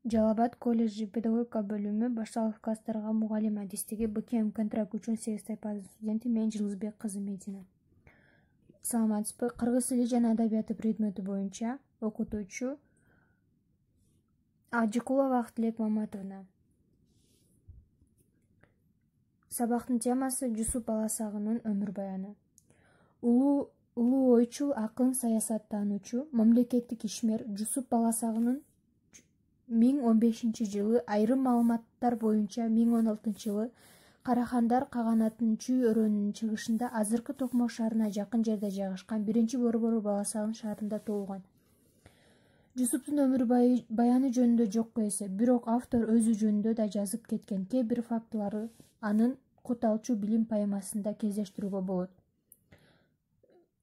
Жалал Абад колледжи педагогика бөлүмү башталык класстарга мугалим адистиги БКМ контракт үчүн 8 тайпанын студенти мен Жылызбек кызы Медина. Саламатсызбы? Кыргыз тили жана адабияты предмети боюнча окутуучу Ажыкулова Актилек Маматовна. Сабактын темасы Жусуп Баласагынын өмүр баяны. Улуу ойчул, акын, саясаттануучу, мамлекеттик ишмер Жусуп Баласагынын 1015-жылы, айрым маалыматтар боюнча 1016-жылы Карахандар каганатынын Чүй өрөөнүнүн чыгышында азыркы Токмок шаарына жакын жерде жайгашкан 1-борбору Баласагын шаарында туулган. Жусуптун өмүр баяны жөнүндө жокко эсеп, бирок автор өзү жөнүндө да жазып кеткен кээ бир фактыларды анын Кут алчу билим поэмасында кездештирүүгө болот.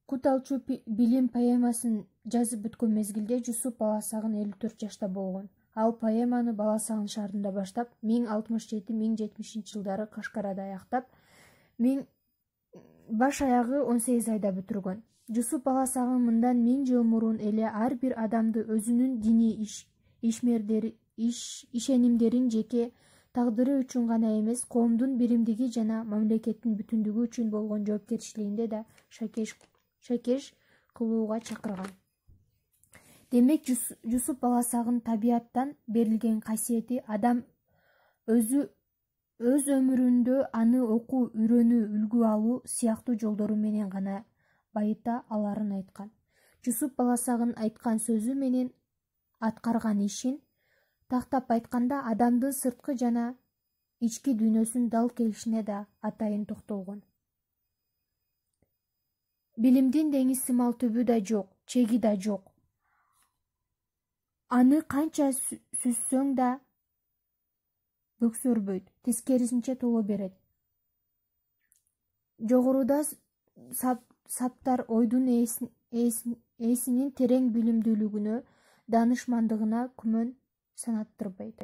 Кут алчу билим поэмасын жазып бүткөн мезгилде Жусуп Баласагын 54 жашта болгон. Ал поэманы Баласагын шаарында баштап, 1067-1070 жылдары Кашкарада аяктап, баш аягы 18 айда бүтүргөн. Жусуп Баласагын мындан 1000 жыл мурун эле ар бир адамды өзүнүн диний ишенимдерин жеке тагдыры үчүн гана эмес, коомдун биримдиги жана мамлекеттин бүтүндүгү үчүн болгон жоопкерчилигинде да шакеш кылууга чакырган. Демек, Жусуп Баласагын табияттан берилген касиети адам өз өмүрүндө аны окуу, үйрөнүү, үлгү алуу сыяктуу жолдору менен гана байыта аларын айткан. Жусуп Баласагын айткан сөзү менен аткарган ишин тактап айтканда адамдын сырткы жана ички дүйнөсүн дал келишине да атайын токтолгон. Билимдин деңиз сымал түбү да жок, чеги да жок. Аны канча сүзсөң да бөксөрбөйт, тескерисинче толо берет. Жогоруда саптар ойдун ээсинин терең билимдүүлүгүнө, даанышмандыгына күмөн санаттырбайт.